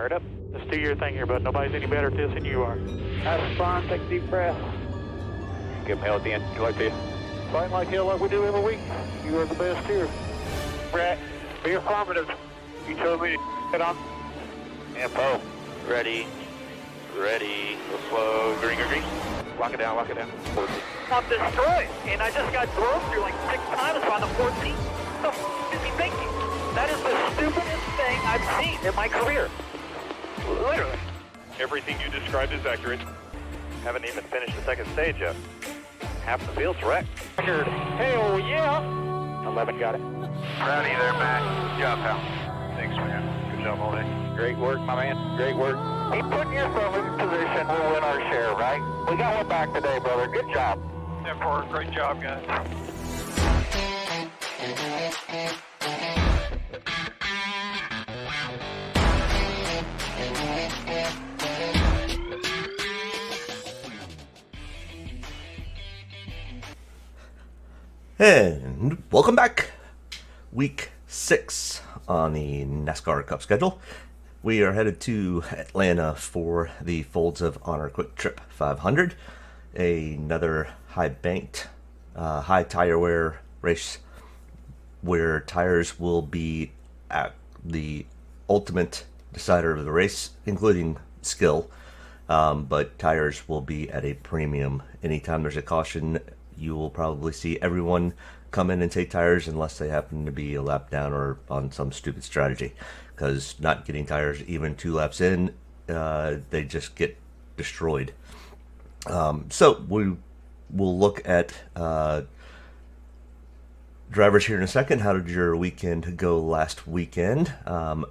fired up. Just do your thing here, bud. Nobody's any better at this than you are. Have fun, take a deep breath. Give him hell at the end. You like to? Fight like hell like we do every week. You are the best here. Brett, Be affirmative. You told me to get on. info. Ready. Ready. Go slow. Green, green, green. Lock it down, lock it down. I'm destroyed, and I just got drove through like 6 times on the 14th. What the f*** is he thinking? That is the stupidest thing I've seen in my career. Literally. Everything you described is accurate. Haven't even finished the second stage yet. Half the field's wrecked. Record. Hell yeah. 11 got it. Rowdy there, Matt. Good job, pal. Thanks, man. Good job all day. Great work, my man. Great work. Keep putting yourself in position. We'll win our share, right? We got one back today, brother. Good job. 10-4, great job, guys. And welcome back. Week 6 on the NASCAR Cup schedule. We are headed to Atlanta for the Folds of Honor Quick Trip 500. Another high banked, high tire wear race where tires will be at the ultimate decider of the race, including skill. But tires will be at a premium. Anytime there's a caution, you will probably see everyone come in and take tires unless they happen to be a lap down or on some stupid strategy, because not getting tires even 2 laps in, they just get destroyed. So we will look at drivers here in a second. How did your weekend go last weekend?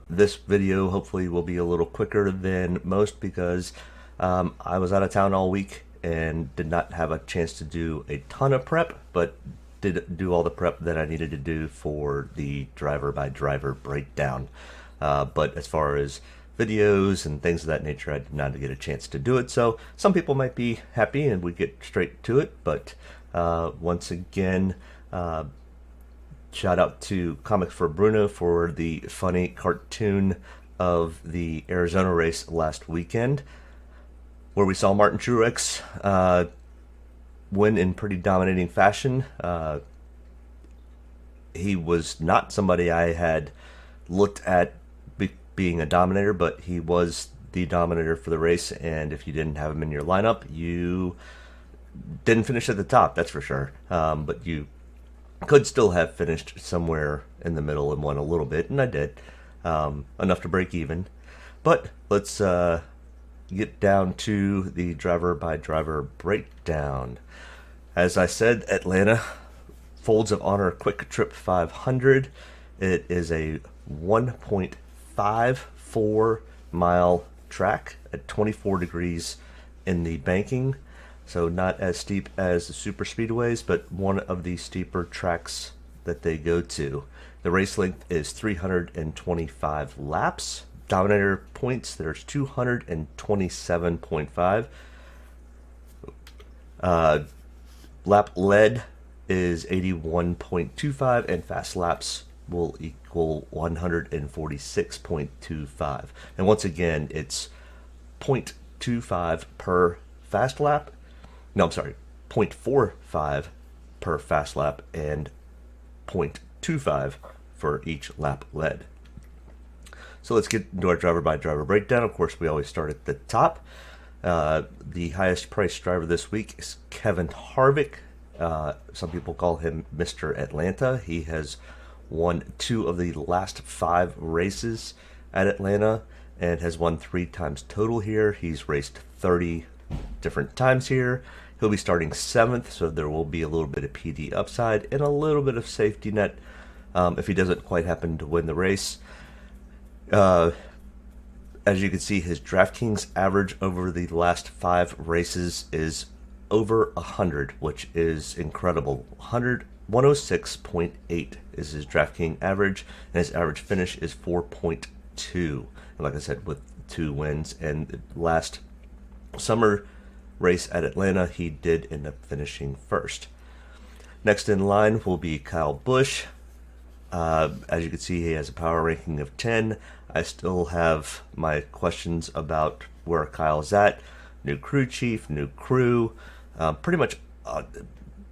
This video hopefully will be a little quicker than most because I was out of town all week and did not have a chance to do a ton of prep, but did do all the prep that I needed to do for the driver by driver breakdown. But as far as videos and things of that nature, I did not get a chance to do it. So some people might be happy and we get straight to it. But once again, shout out to Comics for Bruno for the funny cartoon of the Arizona race last weekend, where we saw Martin Truex win in pretty dominating fashion. He was not somebody I had looked at being a dominator, but he was the dominator for the race, and if you didn't have him in your lineup, you didn't finish at the top, that's for sure. But you could still have finished somewhere in the middle and won a little bit, and I did. Enough to break even. But let's get down to the driver by driver breakdown. As I said, Atlanta Folds of Honor Quick Trip 500. It is a 1.54 mile track at 24 degrees in the banking, so not as steep as the super speedways, but one of the steeper tracks that they go to. The race length is 325 laps. Dominator points, there's 227.5. Lap led is 81.25, and fast laps will equal 146.25. And once again, it's 0.25 per fast lap. No, I'm sorry, 0.45 per fast lap and 0.25 for each lap led. So let's get into our driver by driver breakdown. Of course, we always start at the top. The highest priced driver this week is Kevin Harvick. Some people call him Mr. Atlanta. He has won 2 of the last 5 races at Atlanta and has won 3 times total here. He's raced 30 different times here. He'll be starting 7th, so there will be a little bit of PD upside and a little bit of safety net if he doesn't quite happen to win the race. As you can see, his DraftKings average over the last 5 races is over 100, which is incredible. 106.8 is his DraftKings average, and his average finish is 4.2. And like I said, with 2 wins, and the last summer race at Atlanta, he did end up finishing first. Next in line will be Kyle Busch. As you can see, he has a power ranking of 10. I still have my questions about where Kyle's at. New crew chief, new crew, pretty much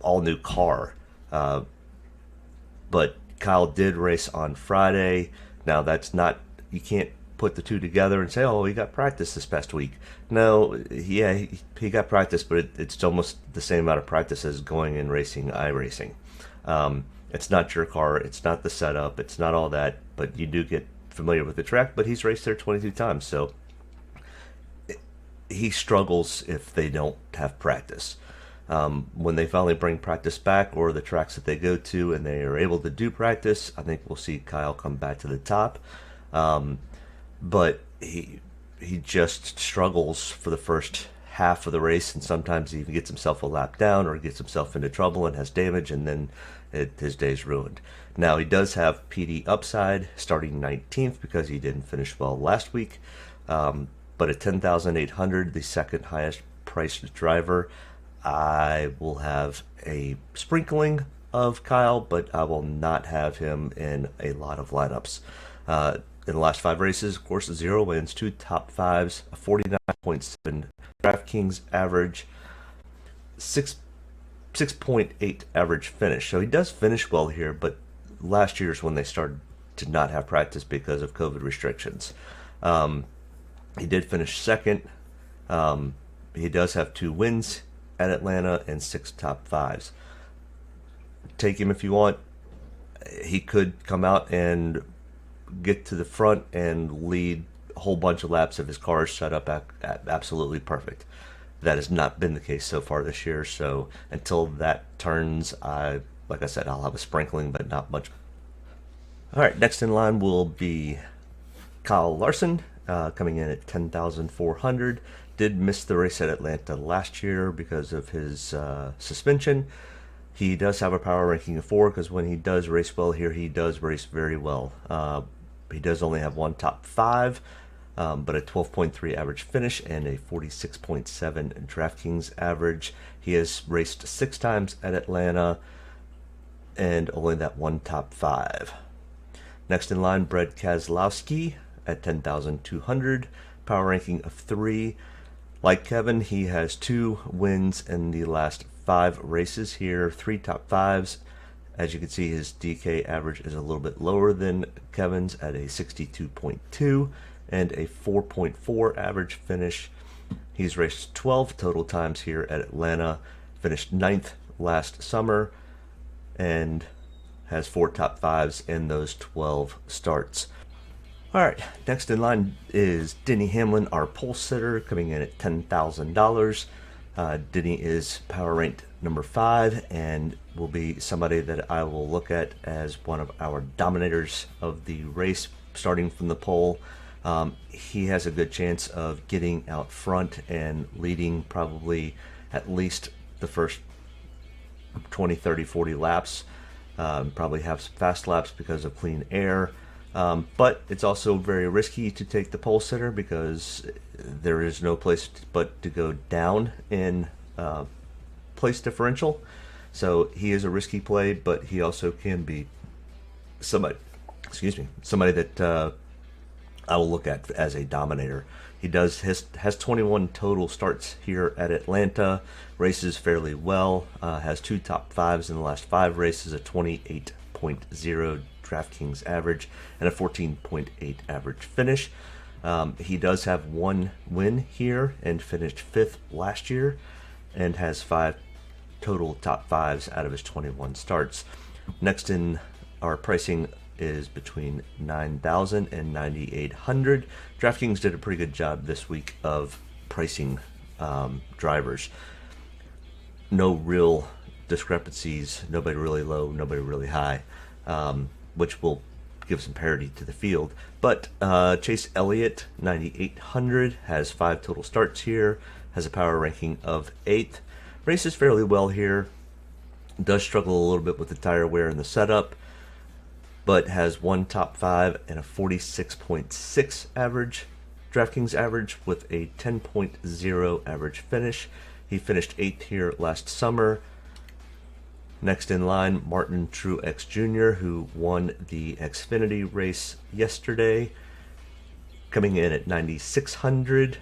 all new car. But Kyle did race on Friday. Now that's not, you can't put the two together and say, oh, he got practice this past week. No, yeah, he got practice, but it's almost the same amount of practice as going and racing iRacing. It's not your car, it's not the setup, it's not all that, but you do get familiar with the track. But he's raced there 22 times, so he struggles if they don't have practice. When they finally bring practice back, or the tracks that they go to and they are able to do practice, I think we'll see Kyle come back to the top. But he just struggles for the first half of the race, and sometimes he even gets himself a lap down or gets himself into trouble and has damage, and then his day's ruined. Now, he does have PD upside, starting 19th because he didn't finish well last week. But at 10,800, the second highest priced driver, I will have a sprinkling of Kyle, but I will not have him in a lot of lineups. In the last 5 races, of course, 0 wins, 2 top 5s, a 49.7 DraftKings average, 6.8 average finish. So he does finish well here, but last year's when they started to not have practice because of COVID restrictions. He did finish second. He does have 2 wins at Atlanta and 6 top 5s. Take him if you want. He could come out and get to the front and lead a whole bunch of laps if his car is set up absolutely perfect. That has not been the case so far this year, so until that turns, like I said, I'll have a sprinkling, but not much. Alright, next in line will be Kyle Larson, coming in at 10,400. Did miss the race at Atlanta last year because of his suspension. He does have a power ranking of 4, because when he does race well here, he does race very well. He does only have 1 top 5, but a 12.3 average finish and a 46.7 DraftKings average. He has raced 6 times at Atlanta and only that 1 top 5. Next in line, Brad Keselowski at 10,200, power ranking of 3. Like Kevin, he has 2 wins in the last 5 races here, 3 top 5s. As you can see, his DK average is a little bit lower than Kevin's at a 62.2 and a 4.4 average finish. He's raced 12 total times here at Atlanta, finished 9th last summer, and has 4 top 5s in those 12 starts. Alright, next in line is Denny Hamlin, our pole sitter, coming in at $10,000. Denny is power ranked number 5 and will be somebody that I will look at as one of our dominators of the race starting from the pole. He has a good chance of getting out front and leading probably at least the first 20, 30, 40 laps. Probably have some fast laps because of clean air. But it's also very risky to take the pole sitter because there is no place but to go down in place differential. So he is a risky play, but he also can be somebody that I will look at as a dominator. He has 21 total starts here at Atlanta, races fairly well, has 2 top 5s in the last 5 races, a 28.0 DraftKings average and a 14.8 average finish. He does have 1 win here and finished 5th last year and has 5 total top 5s out of his 21 starts. Next in our pricing is between 9,000 and 9,800. DraftKings did a pretty good job this week of pricing drivers. No real discrepancies, nobody really low, nobody really high, which will give some parity to the field. But Chase Elliott, 9,800, has 5 total starts here, has a power ranking of 8th, races fairly well here, does struggle a little bit with the tire wear and the setup, but has 1 top 5 and a 46.6 average DraftKings average with a 10.0 average finish. He finished 8th here last summer. Next in line, Martin Truex Jr., who won the Xfinity race yesterday. coming in at 9,600.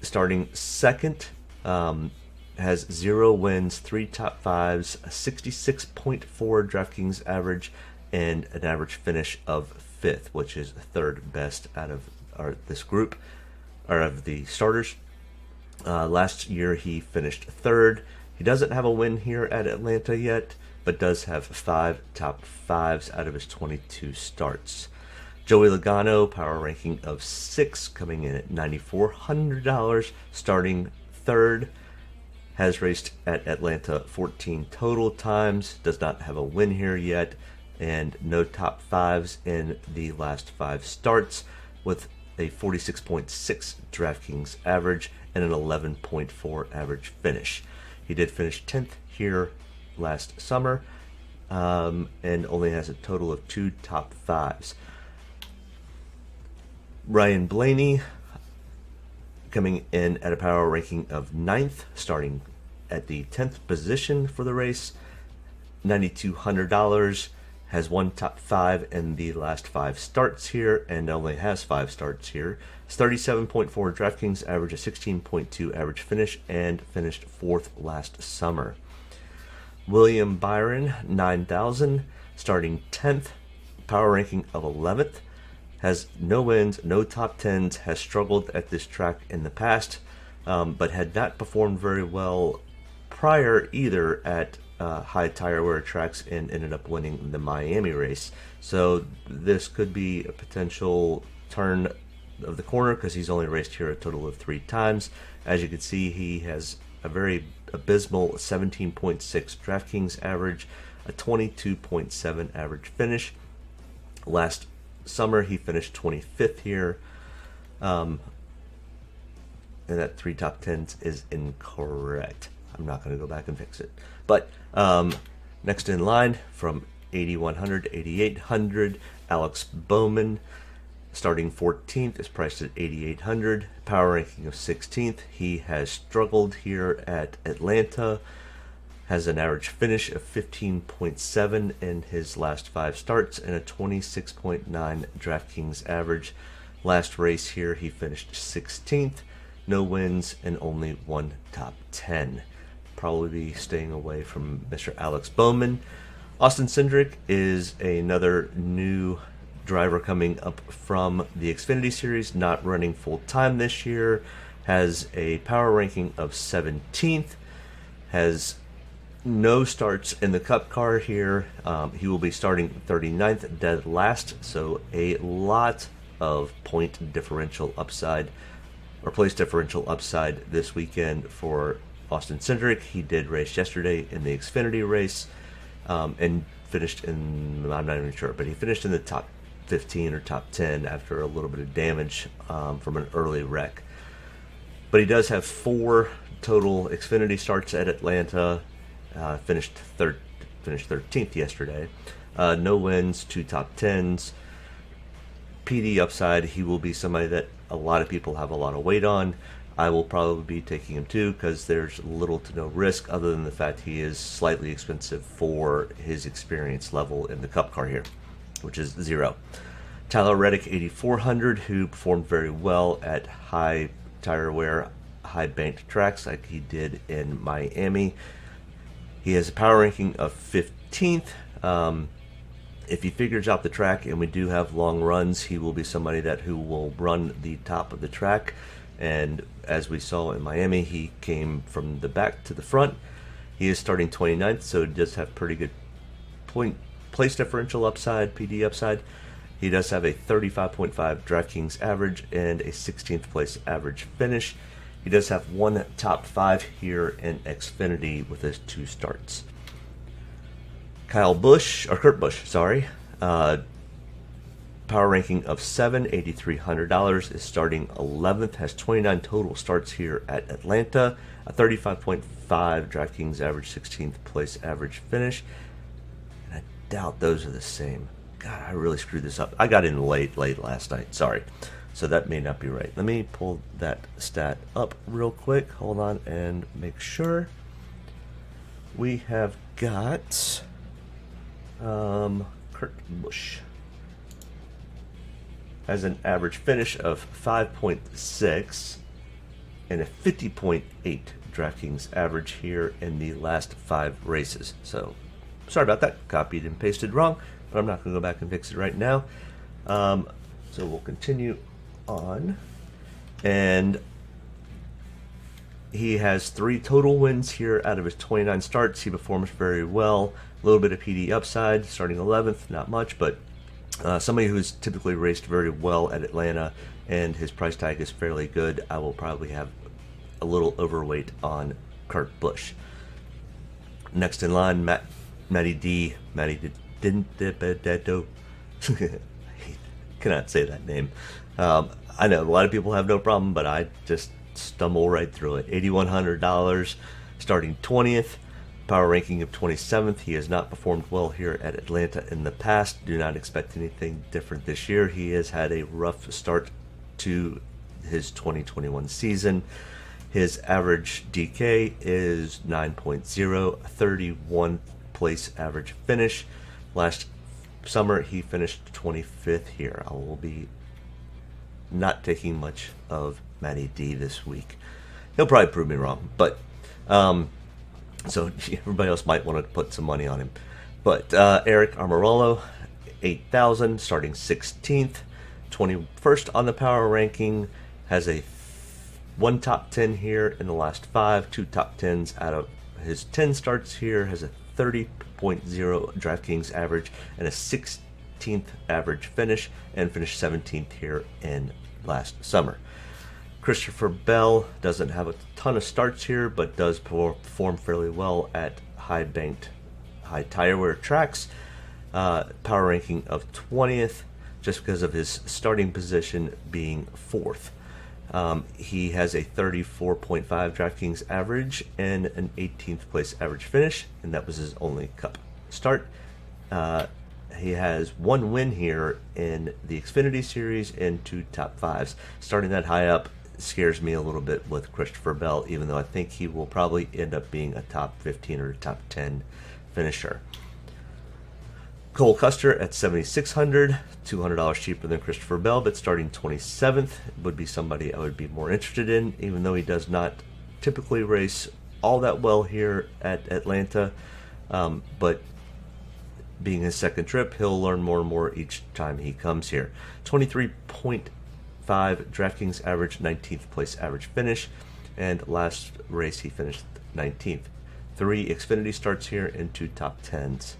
Starting second, has 0 wins, 3 top fives, a 66.4 DraftKings average, and an average finish of 5th, which is third best out of this group, or of the starters. Last year he finished third. He doesn't have a win here at Atlanta yet, but does have 5 top fives out of his 22 starts. Joey Logano, power ranking of 6, coming in at $9,400, starting third. Has raced at Atlanta 14 total times, does not have a win here yet, and no top fives in the last 5 starts, with a 46.6 DraftKings average and an 11.4 average finish. He did finish 10th here last summer, and only has a total of 2 top fives. Ryan Blaney, coming in at a power ranking of 9th, starting at the 10th position for the race, $9,200, has 1 top 5 in the last 5 starts here, and only has 5 starts here. It's 37.4 DraftKings average, a 16.2 average finish, and finished 4th last summer. William Byron, 9,000, starting 10th, power ranking of 11th. Has no wins, no top 10s, has struggled at this track in the past, but had not performed very well prior either at high tire wear tracks, and ended up winning the Miami race. So this could be a potential turn of the corner, because he's only raced here a total of 3 times. As you can see, he has a very abysmal 17.6 DraftKings average, a 22.7 average finish. Last summer he finished 25th here, and that 3 top 10s is incorrect. I'm not going to go back and fix it. But next in line from 8,100 to 8,800, Alex Bowman, starting 14th, is priced at 8,800, power ranking of 16th. He has struggled here at Atlanta, has an average finish of 15.7 in his last 5 starts, and a 26.9 DraftKings average. Last race here he finished 16th, no wins, and only 1 top 10. Probably be staying away from Mr. Alex Bowman. Austin Cindric is another new driver coming up from the Xfinity Series, not running full time this year. Has a power ranking of 17th, has no starts in the Cup car here. He will be starting 39th, dead last, so a lot of point differential upside, or place differential upside this weekend for Austin Cindric. He did race yesterday in the Xfinity race, and finished in, I'm not even sure, but he finished in the top 15 or top 10 after a little bit of damage from an early wreck. But he does have 4 total Xfinity starts at Atlanta. Finished 13th yesterday. No wins, 2 top 10s. PD upside, he will be somebody that a lot of people have a lot of weight on. I will probably be taking him too, because there's little to no risk other than the fact he is slightly expensive for his experience level in the Cup car here, which is 0. Tyler Reddick, 8,400, who performed very well at high tire wear, high banked tracks like he did in Miami. He has a power ranking of 15th. If he figures out the track, and we do have long runs, he will be somebody who will run the top of the track. And as we saw in Miami, he came from the back to the front. He is starting 29th, so he does have pretty good place differential upside, PD upside. He does have a 35.5 DraftKings average and a 16th place average finish. He does have 1 top 5 here in Xfinity with his 2 starts. Kurt Busch, power ranking of 7, $8,300, is starting 11th, has 29 total starts here at Atlanta, a 35.5 DraftKings average, 16th place average finish. And I doubt those are the same. God, I really screwed this up. I got in late last night, sorry. So that may not be right. Let me pull that stat up real quick. Hold on and make sure. We have got Kurt Busch. has an average finish of 5.6 and a 50.8 DraftKings average here in the last 5 races. So, sorry about that. Copied and pasted wrong, but I'm not going to go back and fix it right now. So we'll continue on. And he has 3 total wins here out of his 29 starts. He performs very well. A little bit of PD upside, starting 11th, not much, but somebody who's typically raced very well at Atlanta, and his price tag is fairly good. I will probably have a little overweight on Kurt Busch. Next in line, Matty D. Matty Dindebedetto. Cannot say that name. I know a lot of people have no problem, but I just stumble right through it. $8,100, starting 20th. Power ranking of 27th. He has not performed well here at Atlanta in the past. Do not expect anything different this year. He has had a rough start to his 2021 season. His average DK is 9.0, 31 place average finish. Last summer he finished 25th here. I will be not taking much of Matty D this week. He'll probably prove me wrong, but so everybody else might want to put some money on him. But Eric Almirola, 8,000, starting 16th, 21st on the power ranking, has a 1 top 10 here in the last 5, 2 top 10s out of his 10 starts here, has a 30.0 DraftKings average and a 16th average finish, and finished 17th here in last summer. Christopher Bell doesn't have a ton of starts here, but does perform fairly well at high-banked, high tire wear tracks. Power ranking of 20th, just because of his starting position being 4th. He has a 34.5 DraftKings average and an 18th place average finish, and that was his only Cup start. He has 1 win here in the Xfinity Series and 2 top 5s. Starting that high up scares me a little bit with Christopher Bell, even though I think he will probably end up being a top 15 or top 10 finisher. Cole Custer at $7,600, $200 cheaper than Christopher Bell, but starting 27th would be somebody I would be more interested in, even though he does not typically race all that well here at Atlanta. But being his second trip, he'll learn more and more each time he comes here. 23.5 DraftKings average, 19th place average finish, and last race he finished 19th. 3 Xfinity starts here and 2 top 10s.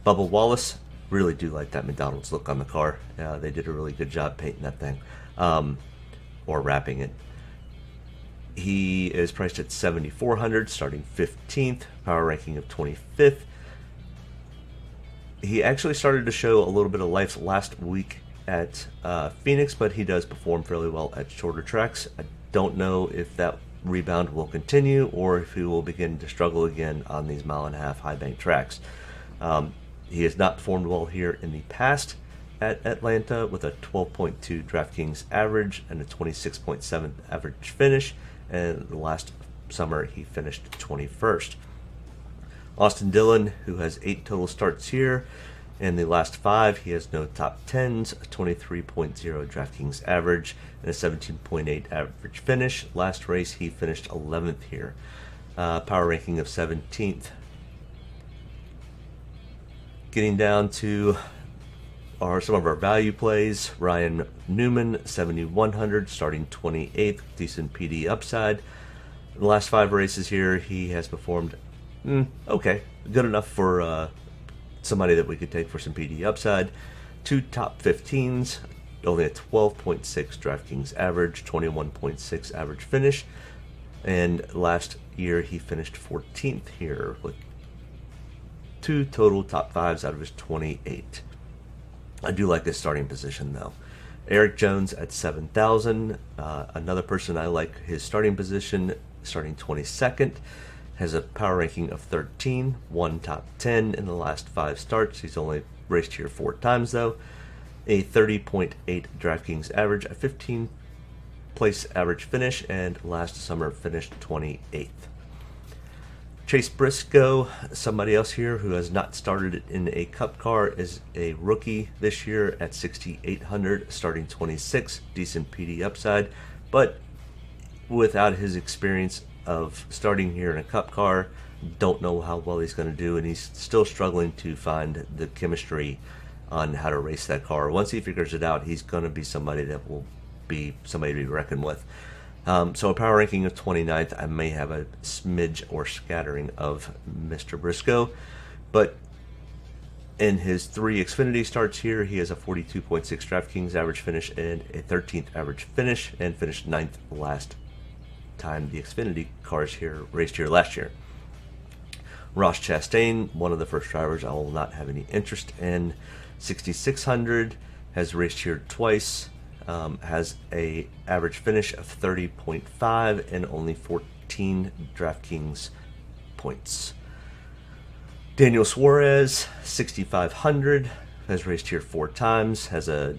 Bubba Wallace, really do like that McDonald's look on the car. They did a really good job painting that thing, or wrapping it. He is priced at $7,400, starting 15th, power ranking of 25th. He actually started to show a little bit of life last week at Phoenix, but he does perform fairly well at shorter tracks. I don't know if that rebound will continue or if he will begin to struggle again on these 1.5-mile high bank tracks. He has not performed well here in the past at Atlanta with a 12.2 DraftKings average and a 26.7 average finish, and last summer he finished 21st. Austin Dillon, who has 8 total starts here. In the last 5, he has no top 10s, a 23.0 DraftKings average, and a 17.8 average finish. Last race, he finished 11th here. Power ranking of 17th. Getting down to some of our value plays. Ryan Newman, 7,100, starting 28th, decent PD upside. In the last 5 races here, he has performed okay, good enough for somebody that we could take for some PD upside. 2 top 15s, only a 12.6 DraftKings average, 21.6 average finish, and last year he finished 14th here with 2 total top 5s out of his 28. I do like his starting position though. Eric Jones at 7,000, another person I like his starting position, starting 22nd. Has a power ranking of 13, 1 top 10 in the last 5 starts. He's only raced here 4 times though. A 30.8 DraftKings average, a 15 place average finish, and last summer finished 28th. Chase Briscoe, somebody else here who has not started in a Cup car, is a rookie this year at 6,800, starting 26, decent PD upside, but without his experience of starting here in a Cup car, don't know how well he's going to do, and he's still struggling to find the chemistry on how to race that car. Once he figures it out, he's going to be somebody that will be somebody to be reckoned with. So a power ranking of 29th, I may have a smidge or scattering of Mr. Briscoe, but in his 3 Xfinity starts here, he has a 42.6 DraftKings average finish and a 13th average finish, and finished 9th last time the Xfinity cars here raced here last year. Ross Chastain, one of the first drivers I will not have any interest in, 6,600, has raced here twice. Has a average finish of 30.5 and only 14 DraftKings points. Daniel Suarez, 6,500, has raced here 4 times, is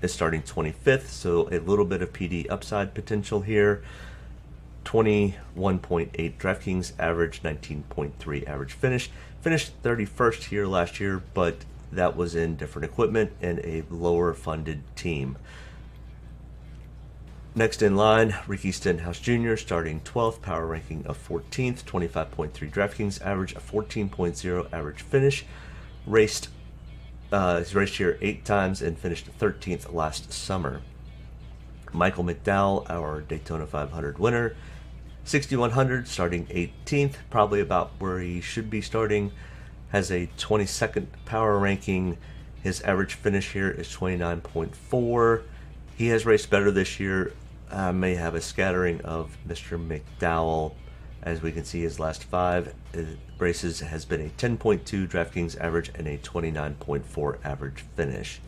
starting 25th, so a little bit of PD upside potential here. 21.8 DraftKings average, 19.3 average finish. Finished 31st here last year, but that was in different equipment and a lower funded team. Next in line, Ricky Stenhouse Jr., starting 12th, power ranking of 14th, 25.3 DraftKings average, a 14.0 average finish. He's raced here 8 times and finished 13th last summer. Michael McDowell, our Daytona 500 winner, 6,100, starting 18th, probably about where he should be starting. Has a 22nd power ranking. His average finish here is 29.4. He has raced better this year. May have a scattering of Mr. McDowell. As we can see, his last 5 races has been a 10.2 DraftKings average and a 29.4 average finish.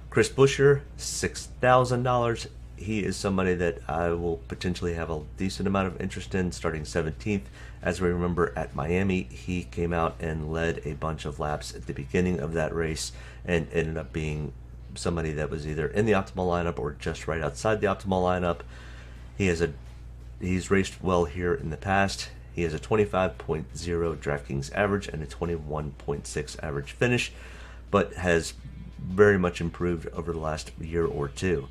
Chris Buescher, $6,000. He is somebody that I will potentially have a decent amount of interest in, starting 17th. As we remember, at Miami, he came out and led a bunch of laps at the beginning of that race and ended up being somebody that was either in the optimal lineup or just right outside the optimal lineup. He's raced well here in the past. He has a 25.0 DraftKings average and a 21.6 average finish, but has very much improved over the last year or two.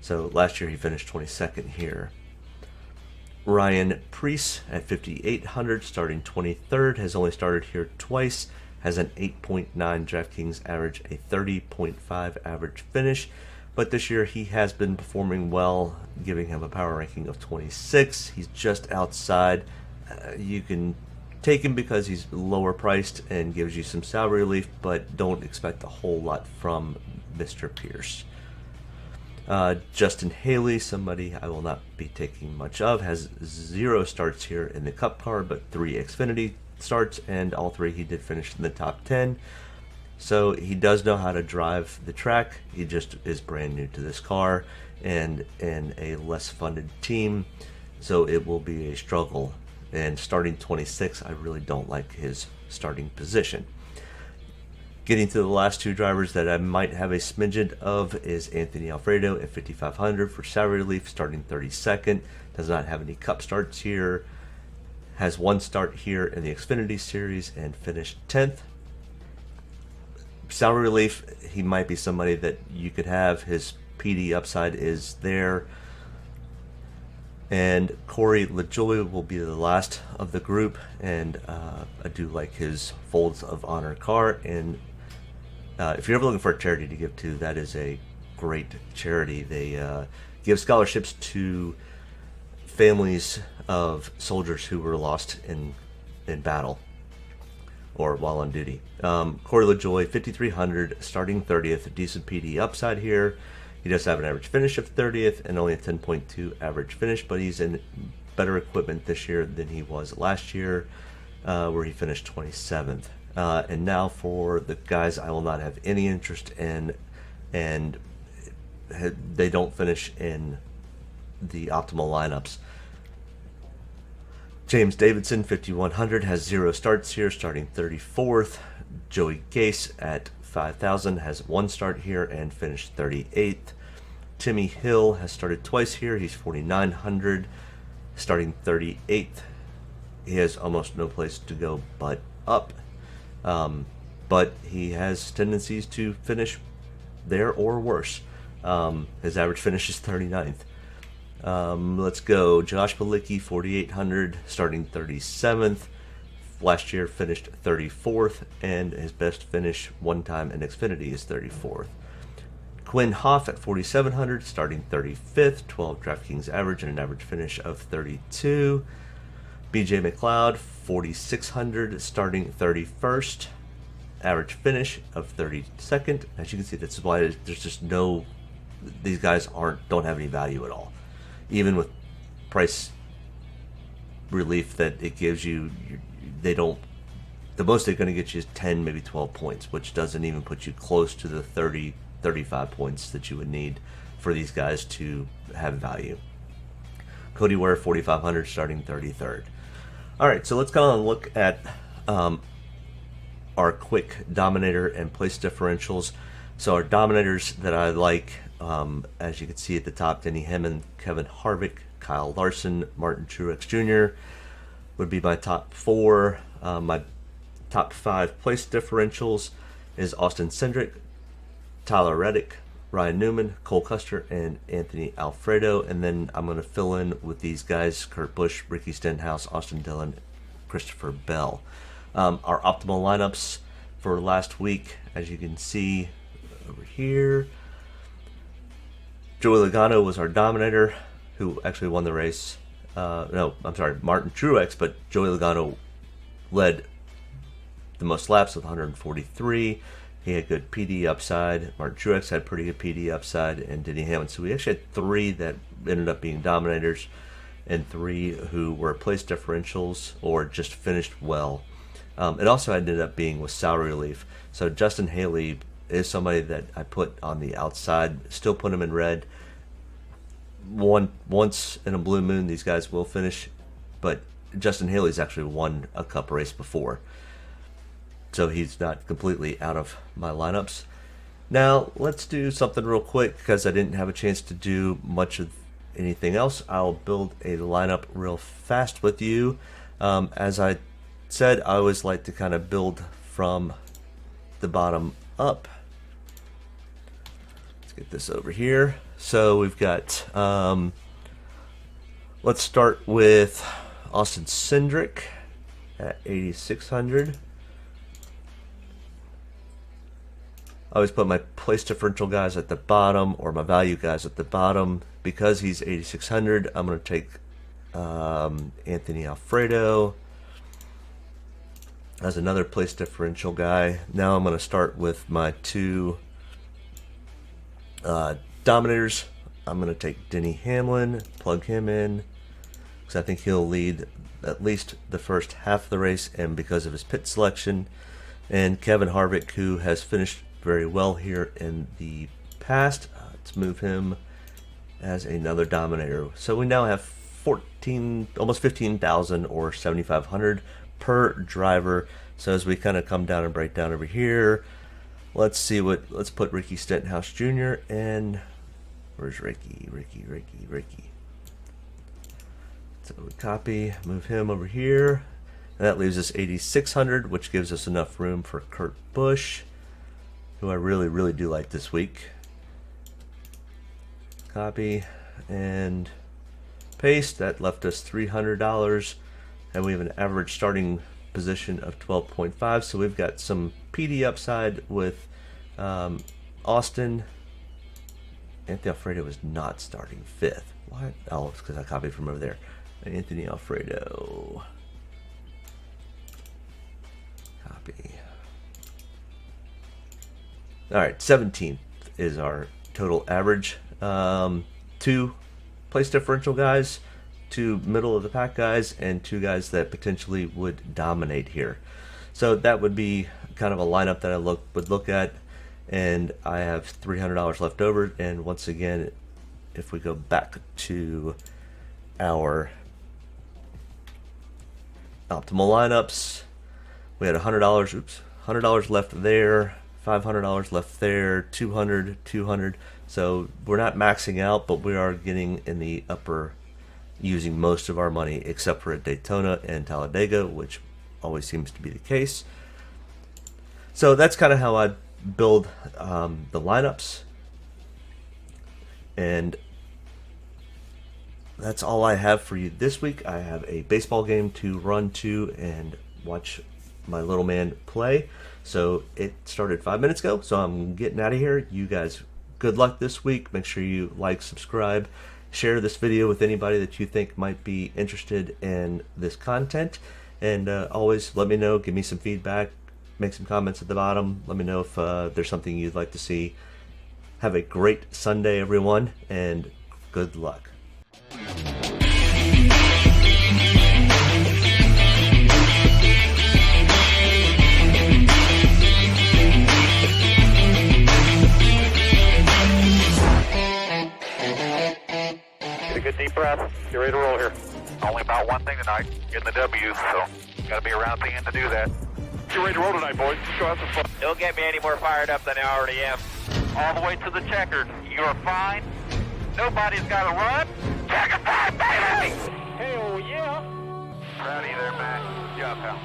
So last year he finished 22nd here. Ryan Preece at 5,800, starting 23rd, has only started here twice. Has an 8.9 DraftKings average, a 30.5 average finish, but this year he has been performing well, giving him a power ranking of 26. He's just outside. You can take him because he's lower priced and gives you some salary relief, but don't expect a whole lot from Mr. Pierce. Justin Haley, somebody I will not be taking much of, has 0 starts here in the Cup car, but 3 Xfinity starts, and all 3 he did finish in the top 10. So he does know how to drive the track. He just is brand new to this car and in a less funded team, so it will be a struggle. And starting 26, I really don't like his starting position. Getting to the last 2 drivers that I might have a smidgen of is Anthony Alfredo at 5,500 for salary relief, starting 32nd. Does not have any Cup starts here. Has 1 start here in the Xfinity Series and finished 10th. Salary relief, he might be somebody that you could have. His PD upside is there. And Corey LaJoie will be the last of the group, and I do like his Folds of Honor car. And if you're ever looking for a charity to give to, that is a great charity. They give scholarships to families of soldiers who were lost in battle or while on duty. Corey LaJoie, 5,300, starting 30th, decent PD upside here. He does have an average finish of 30th and only a 10.2 average finish, but he's in better equipment this year than he was last year, where he finished 27th. And now for the guys I will not have any interest in, and they don't finish in the optimal lineups. James Davidson, 5,100, has 0 starts here, starting 34th. Joey Gase at 5,000 has 1 start here and finished 38th. Timmy Hill has started twice here. He's 4,900, starting 38th. he has almost no place to go but up. But he has tendencies to finish there or worse. His average finish is 39th. Let's go. Josh Bilicki, 4,800, starting 37th. Last year finished 34th, and his best finish one time in Xfinity is 34th. Quinn Hoff at 4,700, starting 35th, 12 DraftKings average and an average finish of 32. BJ McLeod, 4,600, starting 31st, average finish of 32nd. As you can see, that's why there's just no, these guys don't have any value at all. Even with price relief that it gives you, they don't, the most they're going to get you is 10, maybe 12 points, which doesn't even put you close to the 30, 35 points that you would need for these guys to have value. Cody Ware, 4,500, starting 33rd. All right, so let's kind of look at our quick Dominator and place differentials. So our Dominators that I like, as you can see at the top, Denny Hamlin, Kevin Harvick, Kyle Larson, Martin Truex Jr. would be my top 4. My top 5 place differentials is Austin Cindric, Tyler Reddick, Ryan Newman, Cole Custer, and Anthony Alfredo. And then I'm going to fill in with these guys: Kurt Busch, Ricky Stenhouse, Austin Dillon, Christopher Bell. Our optimal lineups for last week, as you can see over here, Joey Logano was our Dominator, who actually won the race. No, I'm sorry, Martin Truex, but Joey Logano led the most laps with 143. He had good PD upside. Martin Truex had pretty good PD upside, and Denny Hamlin. So we actually had 3 that ended up being Dominators, and 3 who were place differentials or just finished well. It also ended up being with salary relief. So Justin Haley is somebody that I put on the outside, still put him in red. Once in a blue moon, these guys will finish, but Justin Haley's actually won a Cup race before, so he's not completely out of my lineups. Now let's do something real quick, because I didn't have a chance to do much of anything else. I'll build a lineup real fast with you. As I said, I always like to kind of build from the bottom up. Let's get this over here. So we've got, let's start with Austin Cindric at 8,600. I always put my place differential guys at the bottom, or my value guys at the bottom. Because he's 8,600, I'm going to take Anthony Alfredo as another place differential guy. Now I'm going to start with my 2 Dominators. I'm going to take Denny Hamlin, plug him in, because I think he'll lead at least the first half of the race, and because of his pit selection. And Kevin Harvick, who has finished very well here in the past. Let's move him as another Dominator. So we now have almost 15,000 or 7,500 per driver. So as we kind of come down and break down over here, let's put Ricky Stenhouse Jr. and where's Ricky? So we copy, move him over here, and that leaves us 8,600, which gives us enough room for Kurt Busch, who I really do like this week. Copy and paste. That left us $300, and we have an average starting position of 12.5. So we've got some PD upside with Austin. Anthony Alfredo is not starting 5th. What? Oh, it's because I copied from over there. Anthony Alfredo. Copy. All right, 17th is our total average. 2 place differential guys, 2 middle of the pack guys, and 2 guys that potentially would dominate here. So that would be kind of a lineup that I would look at, and I have $300 left over. And once again, if we go back to our optimal lineups, we had $100 left there, $500 left there, 200. So we're not maxing out, but we are getting in the upper using most of our money, except for at Daytona and Talladega, which always seems to be the case. So that's kind of how I build the lineups, and that's all I have for you this week. I have a baseball game to run to and watch my little man play. So it started 5 minutes ago, so I'm getting out of here. You guys, good luck this week. Make sure you like, subscribe, share this video with anybody that you think might be interested in this content. And always let me know, give me some feedback, make some comments at the bottom. Let me know if there's something you'd like to see. Have a great Sunday, everyone, and good luck. Get a good deep breath. Get ready to roll here. Only about one thing tonight, getting the W's, so gotta be around at the end to do that. Get ready to roll tonight, boys. Let's go have some fun. Don't get me any more fired up than I already am. All the way to the checkered. You are fine. Nobody's got to run. Checker time, baby! Hell yeah! Proud of you there, man. Good job, pal.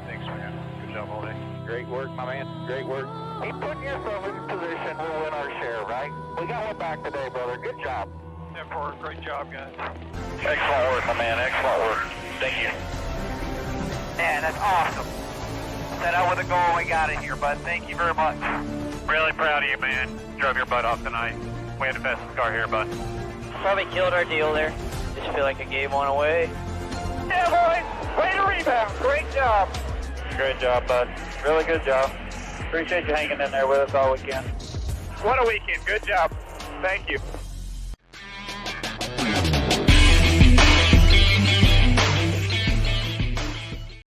Thanks, man. Good job all day. Great work, my man. Great work. Keep putting yourself in position. We'll win our share, right? We got one back today, brother. Good job. Great job, guys. Excellent work, my man. Excellent work. Thank you. Man, that's awesome. Set out with a goal, we got it here, bud. Thank you very much. Really proud of you, man. Drove your butt off tonight. We had the fastest car here, bud. Probably killed our deal there. Just feel like I gave one away. Yeah, boys. Way to rebound. Great job. Great job, bud. Really good job. Appreciate you hanging in there with us all weekend. What a weekend. Good job. Thank you.